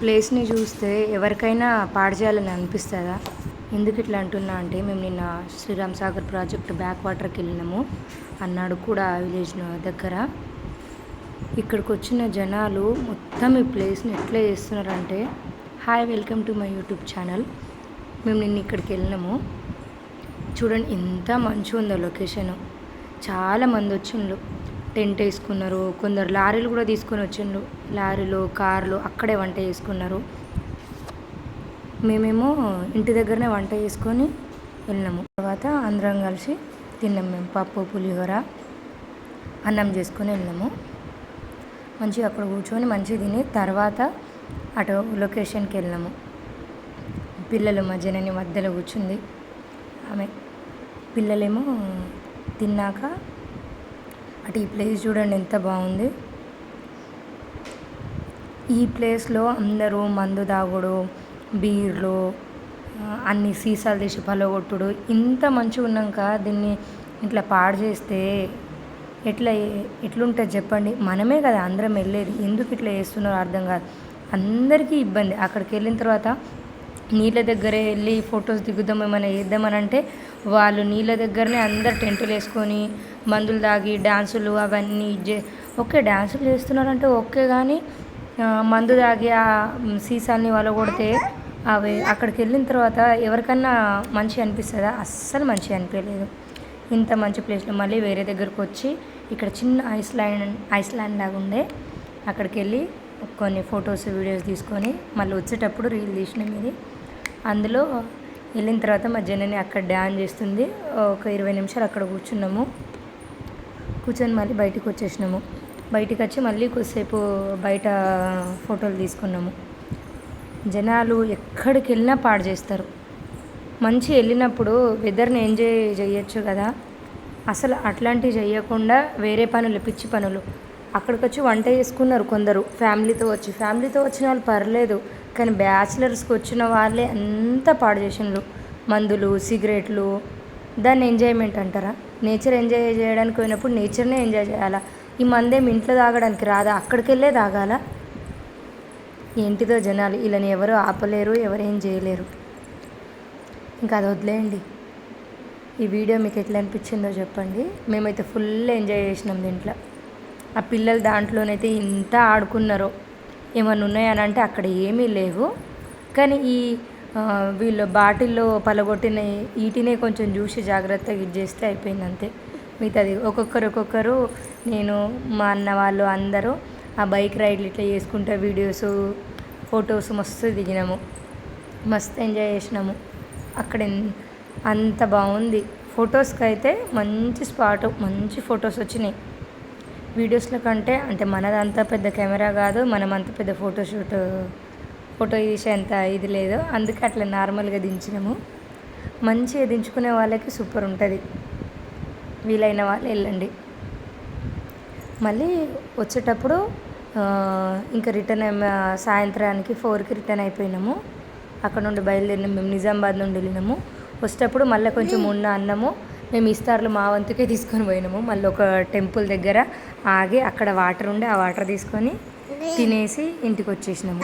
ప్లేస్ని చూస్తే ఎవరికైనా పాడు చేయాలని అనిపిస్తుందా? ఎందుకు ఇట్లా అంటున్నా అంటే, మేము నిన్న శ్రీరామ్ సాగర్ ప్రాజెక్ట్ బ్యాక్ వాటర్కి వెళ్ళినాము అన్నాడు కూడా విలేజ్ దగ్గర. ఇక్కడికి వచ్చిన జనాలు మొత్తం ఈ ప్లేస్ని ఎట్లా చేస్తున్నారంటే, hi welcome to my YouTube channel. మేము నిన్న ఇక్కడికి వెళ్ళినాము. చూడండి ఎంత మంచిగా ఉందో లొకేషను. చాలామంది వచ్చిండ్రు, టెంట్ వేసుకున్నారు, కొందరు లారీలు కూడా తీసుకొని వచ్చిండ్రు, లారీలు కార్లు అక్కడే వంట చేసుకున్నారు. మేమేమో ఇంటి దగ్గరనే వంట చేసుకొని వెళ్ళినాము. తర్వాత అందరం కలిసి తిన్నాము. మేము పప్పు పులిహోర అన్నం చేసుకొని వెళ్ళినాము. మంచిగా అక్కడ కూర్చొని మంచిగా తిని తర్వాత అటు లొకేషన్కి వెళ్ళినాము. పిల్లలు మధ్యనని మధ్యలో కూర్చుంది ఆమె. పిల్లలేమో తిన్నాక అటు ఈ ప్లేస్ చూడండి ఎంత బాగుంది. ఈ ప్లేస్లో అందరూ మందు తాగుడు, బీర్లు, అన్ని సీసాలు తీసి పలగొట్టుడు ఇంత మంచిగా ఉన్నాక దీన్ని ఇట్లా పాడు చేస్తే ఎట్లుంటుంది చెప్పండి. మనమే కదా అందరం వెళ్ళేది, ఎందుకు ఇట్లా చేస్తున్నారో అర్థం కాదు. అందరికీ ఇబ్బంది. అక్కడికి వెళ్ళిన తర్వాత నీళ్ళ దగ్గరే వెళ్ళి ఫొటోస్ దిగుదాం ఏమైనా వేద్దామని అంటే వాళ్ళు నీళ్ళ దగ్గరనే అందరు టెంటులు వేసుకొని మందులు తాగి డ్యాన్సులు అవన్నీ ఓకే డ్యాన్సులు చేస్తున్నారంటే ఓకే, కానీ మందు తాగి ఆ సీసాలని వాళ్ళ కొడితే అవి అక్కడికి వెళ్ళిన తర్వాత ఎవరికన్నా మంచిగా అనిపిస్తుందా? అస్సలు మంచిగా అనిపించలేదు. ఇంత మంచి ప్లేస్లో మళ్ళీ వేరే దగ్గరకు వచ్చి ఇక్కడ చిన్న ఐస్లాండ్ లాగా ఉండే అక్కడికి వెళ్ళి కొన్ని ఫొటోస్ వీడియోస్ తీసుకొని మళ్ళీ వచ్చేటప్పుడు రీల్ తీసినాం. ఇది అందులో వెళ్ళిన తర్వాత మా జనని అక్కడ డ్యాన్స్ చేస్తుంది. ఒక 20 నిమిషాలు అక్కడ కూర్చున్నాము. కూర్చొని మళ్ళీ బయటికి వచ్చేసినాము. బయటికి వచ్చి మళ్ళీ కొద్దిసేపు బయట ఫోటోలు తీసుకున్నాము. జనాలు ఎక్కడికి వెళ్ళినా పాడు చేస్తారు. మంచి వెళ్ళినప్పుడు వెదర్ని ఎంజాయ్ చేయొచ్చు కదా, అసలు అట్లాంటివి చేయకుండా వేరే పనులు, పిచ్చి పనులు. అక్కడికి వచ్చి వంట చేసుకున్నారు కొందరు ఫ్యామిలీతో వచ్చిన వాళ్ళు పర్లేదు, కానీ బ్యాచిలర్స్కి వచ్చిన వాళ్ళే అంతా పాడు చేసినారు. మందులు, సిగరెట్లు. దాన్ని ఎంజాయ్మెంట్ అంటారా? నేచర్ ఎంజాయ్ చేయడానికి పోయినప్పుడు నేచర్నే ఎంజాయ్ చేయాలా? ఈ మందేమి ఇంట్లో తాగడానికి రాదా? అక్కడికి వెళ్ళే తాగాల? ఏంటిదో జనాలు, వీళ్ళని ఎవరు ఆపలేరు, ఎవరేం చేయలేరు. ఇంకా అది వదిలేయండి. ఈ వీడియో మీకు ఎట్లా అనిపించిందో చెప్పండి. మేమైతే ఫుల్ ఎంజాయ్ చేసినాం దీంట్లో. ఆ పిల్లలు దాంట్లోనైతే ఇంత ఆడుకున్నారో. ఏమన్నా ఉన్నాయని అంటే అక్కడ ఏమీ లేవు, కానీ ఈ వీళ్ళు బాటిల్లో పలగొట్టిన వీటినే కొంచెం చూసి జాగ్రత్తగా ఇది చేస్తే అయిపోయింది అంతే. మిగతాది ఒక్కొక్కరు నేను మా అన్న వాళ్ళు అందరూ ఆ బైక్ రైడ్లు ఇట్లా చేసుకుంటే వీడియోస్ ఫొటోస్ మస్తు దిగినాము, మస్తు ఎంజాయ్ చేసినాము. అక్కడ అంత బాగుంది. ఫొటోస్కి అయితే మంచి స్పాట్, మంచి ఫొటోస్ వచ్చినాయి. వీడియోస్లో కంటే అంటే మనది అంత పెద్ద కెమెరా కాదు, మనం అంత పెద్ద ఫోటో తీసేంత ఇది లేదు, అందుకే అట్లా నార్మల్గా దించినాము. మంచిగా దించుకునే వాళ్ళకి సూపర్ ఉంటుంది. వీలైన వాళ్ళు వెళ్ళండి. మళ్ళీ వచ్చేటప్పుడు ఇంకా రిటర్న్ సాయంత్రానికి 4కి రిటర్న్ అయిపోయినాము. అక్కడ నుండి బయలుదేరినాం. మేము నిజామాబాద్ నుండి వెళ్ళినాము. వచ్చేటప్పుడు మళ్ళీ కొంచెం ఉన్న అన్నము మేము ఇస్తార్లు మా వంతుకే తీసుకొని పోయినాము. మళ్ళీ ఒక టెంపుల్ దగ్గర ఆగి అక్కడ వాటర్ ఉండే ఆ వాటర్ తీసుకొని తినేసి ఇంటికి వచ్చేసినాము.